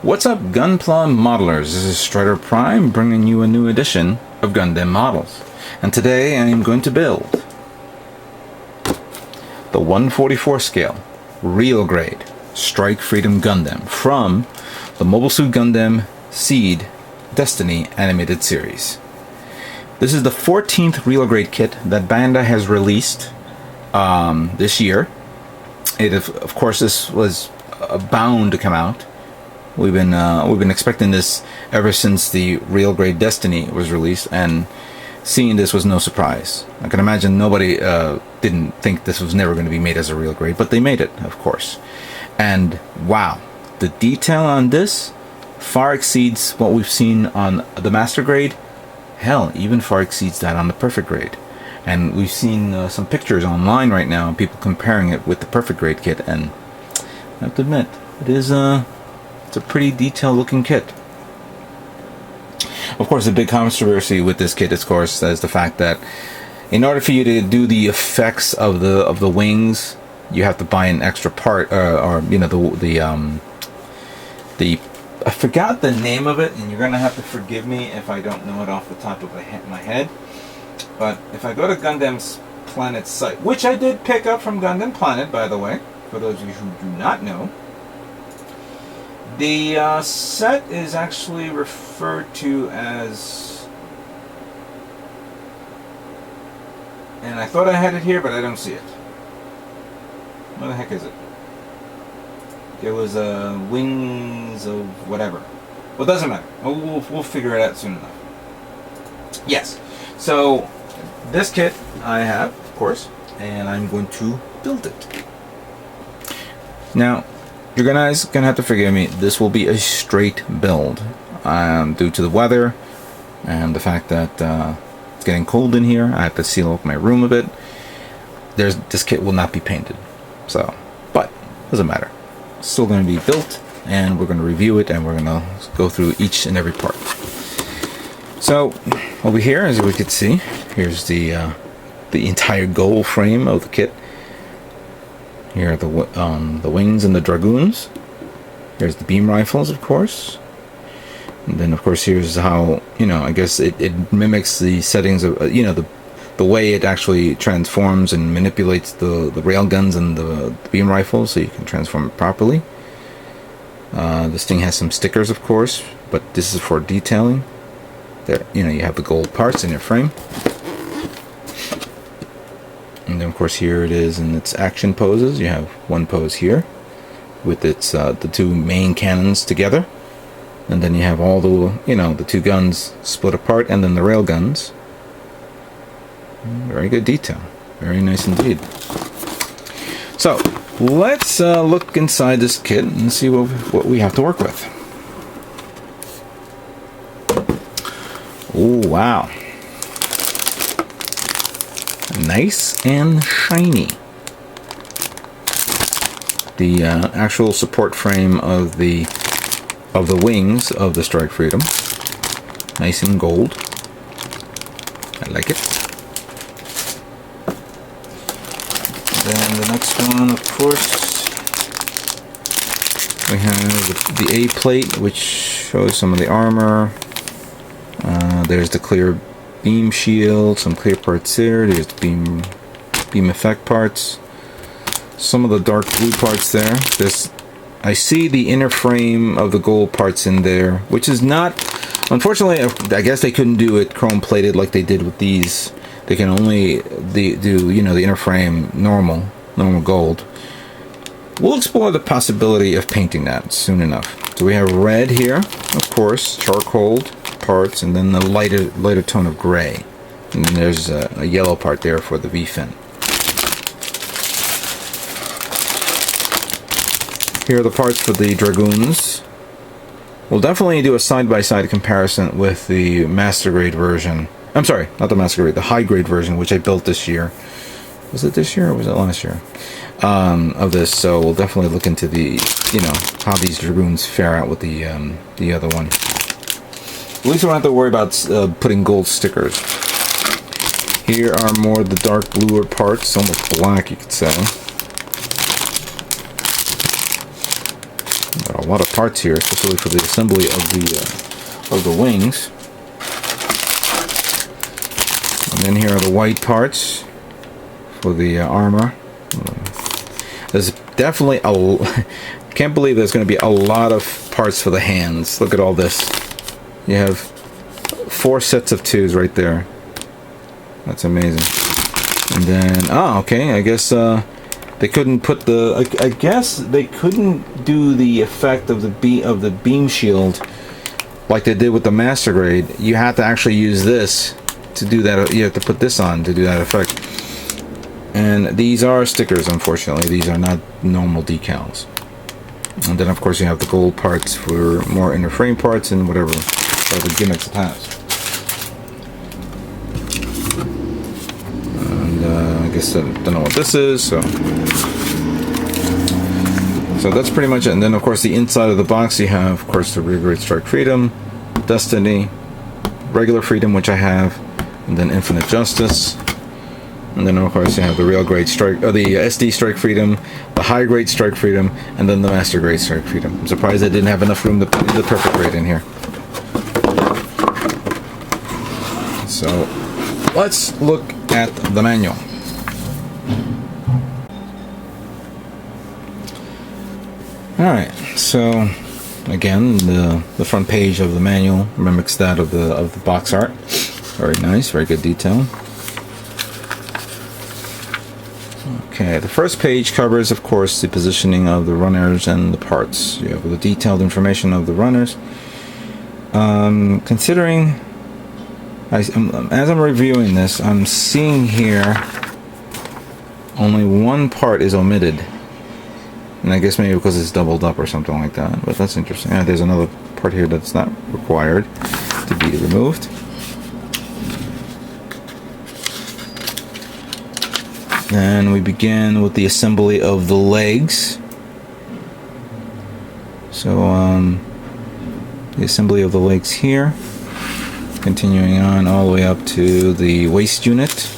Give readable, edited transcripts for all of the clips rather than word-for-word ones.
What's up, Gunpla modelers? This is Strider Prime bringing you a new edition of Gundam Models. And today I am going to build the 144 scale, real grade, Strike Freedom Gundam from the Mobile Suit Gundam Seed Destiny animated series. This is the 14th real grade kit that Bandai has released this year. Of course, this was bound to come out. We've been expecting this ever since the real grade Destiny was released, and seeing this was no surprise. I can imagine nobody didn't think this was never going to be made as a real grade, but they made it, of course. And wow, the detail on this far exceeds what we've seen on the master grade. Hell, even far exceeds that on the perfect grade. And we've seen some pictures online right now, people comparing it with the perfect grade kit, and I have to admit, it's a pretty detailed looking kit. Of course, the big controversy with this kit, of course, is the fact that in order for you to do the effects of the wings, you have to buy an extra part, or you know, the I forgot the name of it, and you're gonna have to forgive me if I don't know it off the top of my head. But if I go to GundamPlanet's site, which I did pick up from GundamPlanet, by the way, for those of you who do not know, the set is actually referred to as, and I thought I had it here, but I don't see it. Where the heck is it? It was wings of whatever. Well, it doesn't matter. We'll figure it out soon enough. Yes. So this kit I have, of course, and I'm going to build it. Now, you guys gonna have to forgive me. This will be a straight build, due to the weather and the fact that it's getting cold in here. I have to seal up my room a bit. This kit will not be painted, so, but doesn't matter. It's still going to be built, and we're going to review it, and we're going to go through each and every part. So over here, as we can see, here's the entire goal frame of the kit. Here are the wings and the dragoons. Here's the beam rifles, of course. And then, of course, here's how, you know, I guess it mimics the settings of, you know, the way it actually transforms and manipulates the rail guns and the beam rifles, so you can transform it properly. This thing has some stickers, of course, but this is for detailing. There, you know, you have the gold parts in your frame. And then, of course, here it is in its action poses. You have one pose here with its the two main cannons together, and then you have all the, you know, the two guns split apart, and then the rail guns. Very good detail, very nice indeed. So let's look inside this kit and see what we have to work with. Oh wow! Nice and shiny. The actual support frame of the wings of the Strike Freedom, nice and gold. I like it. Then the next one, of course, we have the A plate, which shows some of the armor. There's the clear beam shield, some clear parts there. There's the beam effect parts, some of the dark blue parts there. I see the inner frame of the gold parts in there, which is not, unfortunately, I guess they couldn't do it chrome plated like they did with these. They can only do, you know, the inner frame normal gold. We'll explore the possibility of painting that soon enough. So we have red here, of course, charcoal parts, and then the lighter tone of gray. And then there's a yellow part there for the V-fin. Here are the parts for the dragoons. We'll definitely do a side-by-side comparison with the master grade version. I'm sorry, not the master grade, the high grade version, which I built this year. Was it this year or was it last year? Of this, so we'll definitely look into the, you know, how these dragoons fare out with the other one. At least we don't have to worry about putting gold stickers. Here are more of the dark bluer parts, almost black, you could say. Got a lot of parts here, especially for the assembly of the wings. And then here are the white parts for the armor. There's definitely can't believe there's going to be a lot of parts for the hands. Look at all this. You have 4 sets of 2s right there. That's amazing. And then, okay, I guess they couldn't put the. I guess they couldn't do the effect of the beam shield like they did with the master grade. You had to actually use this to do that. You have to put this on to do that effect. And these are stickers, unfortunately. These are not normal decals. And then, of course, you have the gold parts for more inner frame parts and whatever the gimmicks it has. And I guess I don't know what this is, so that's pretty much it. And then, of course, the inside of the box, you have, of course, the real grade Strike Freedom, Destiny, regular Freedom, which I have, and then Infinite Justice. And then, of course, you have the real grade Strike, the SD Strike Freedom, the high grade Strike Freedom, and then the master grade Strike Freedom. I'm surprised I didn't have enough room to put the perfect grade in here. So, let's look at the manual. Alright, so again, the front page of the manual mimics that of the box art. Very nice, very good detail. Okay, the first page covers, of course, the positioning of the runners and the parts. You have the detailed information of the runners. Considering, as I'm reviewing this, I'm seeing here only one part is omitted. And I guess maybe because it's doubled up or something like that. But that's interesting. Yeah, there's another part here that's not required to be removed. And we begin with the assembly of the legs. So, the assembly of the legs here. Continuing on all the way up to the waist unit.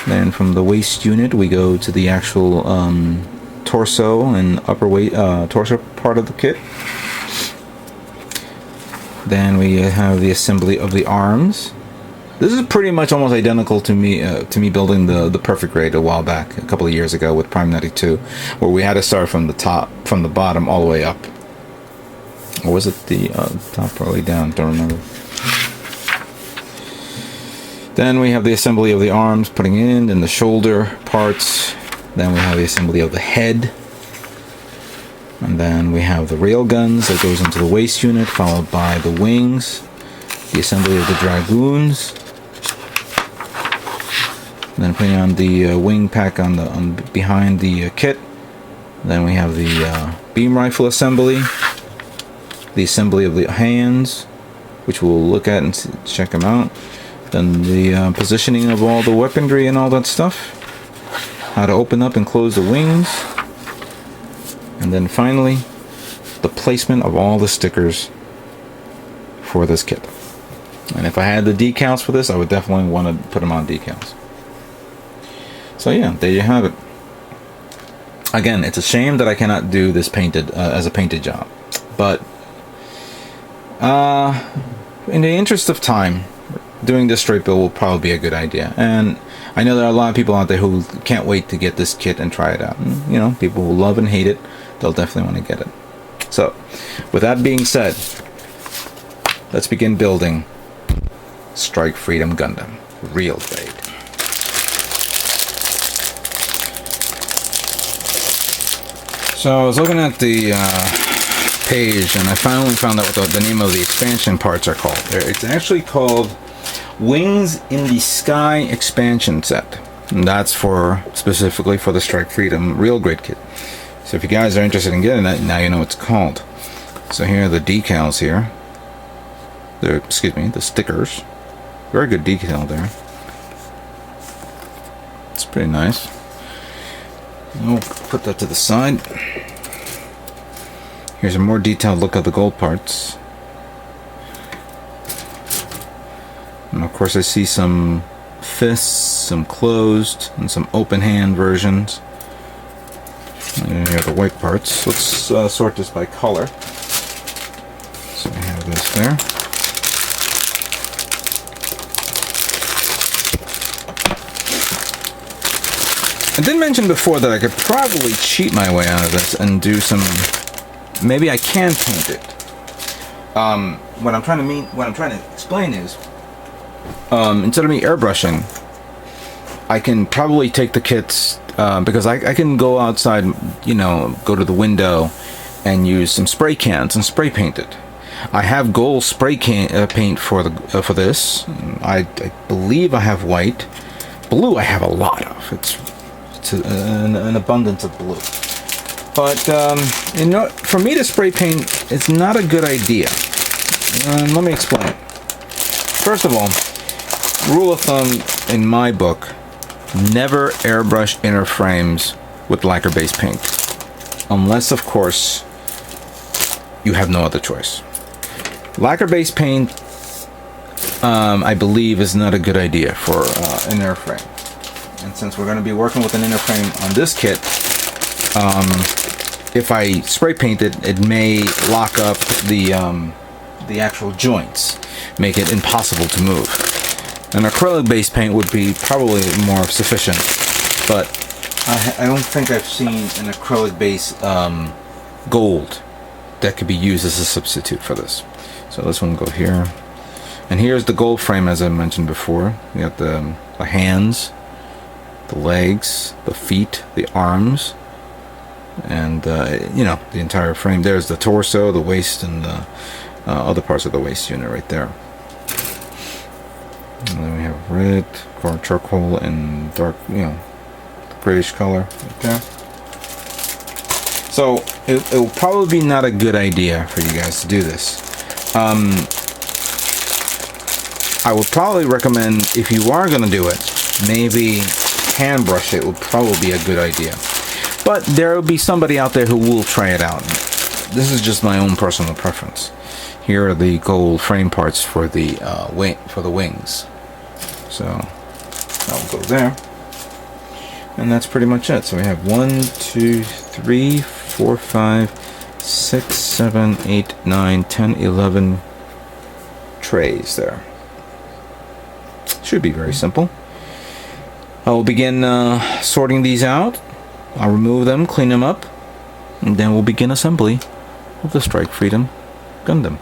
Then from the waist unit we go to the actual torso and upper torso part of the kit. Then we have the assembly of the arms. This is pretty much almost identical to me building the perfect grade a while back, a couple of years ago with Prime 92, where we had to start from the bottom all the way up. Or was it the top all the way down? Don't remember. Then we have the assembly of the arms, putting in, and the shoulder parts. Then we have the assembly of the head. And then we have the rail guns that goes into the waist unit, followed by the wings, the assembly of the dragoons. And then putting on the wing pack on behind the kit. Then we have the beam rifle assembly, the assembly of the hands, which we'll look at and check them out. Then the positioning of all the weaponry and all that stuff. How to open up and close the wings. And then finally, the placement of all the stickers for this kit. And if I had the decals for this, I would definitely want to put them on decals. So yeah, there you have it. Again, it's a shame that I cannot do this painted as a painted job. But in the interest of time, doing this straight build will probably be a good idea. And I know there are a lot of people out there who can't wait to get this kit and try it out. And, you know, people who love and hate it, they'll definitely want to get it. So, with that being said, let's begin building Strike Freedom Gundam, real grade. So I was looking at the page and I finally found out what the name of the expansion parts are called. It's actually called Wings in the Sky Expansion Set. And that's specifically for the Strike Freedom real grade kit. So if you guys are interested in getting that, now you know what it's called. So here are the decals here. The stickers. Very good detail there. It's pretty nice. We'll put that to the side. Here's a more detailed look at the gold parts. And of course I see some fists, some closed, and some open hand versions. any of the white parts. Let's sort this by color. So we have this there. I did mention before that I could probably cheat my way out of this and do some. Maybe I can paint it. What I'm trying to explain is, instead of me airbrushing, I can probably take the kits because I can go outside, you know, go to the window and use some spray cans and spray paint it. I have gold spray paint for this. I believe I have white. Blue I have a lot of. It's an abundance of blue. But you know, for me to spray paint, it's not a good idea. Let me explain. First of all, rule of thumb in my book: never airbrush inner frames with lacquer-based paint, unless, of course, you have no other choice. Lacquer-based paint, I believe, is not a good idea for an inner frame. And since we're going to be working with an inner frame on this kit, if I spray paint it, it may lock up the actual joints, make it impossible to move. An acrylic-based paint would be probably more sufficient, but I don't think I've seen an acrylic-based gold that could be used as a substitute for this. So this one will go here. And here's the gold frame, as I mentioned before. We got the hands, the legs, the feet, the arms, and you know, the entire frame. There's the torso, the waist, and the other parts of the waist unit right there. And then we have red, charcoal, and dark, you know, grayish color right there. So it will probably be not a good idea for you guys to do this. I would probably recommend, if you are going to do it, maybe hand brush it would probably be a good idea. But there will be somebody out there who will try it out. This is just my own personal preference. Here are the gold frame parts for the wings. So that will go there. And that's pretty much it. So we have 1, 2, 3, 4, 5, 6, 7, 8, 9, 10, 11 trays there. Should be very simple. I will begin sorting these out. I'll remove them, clean them up, and then we'll begin assembly of the Strike Freedom Gundam.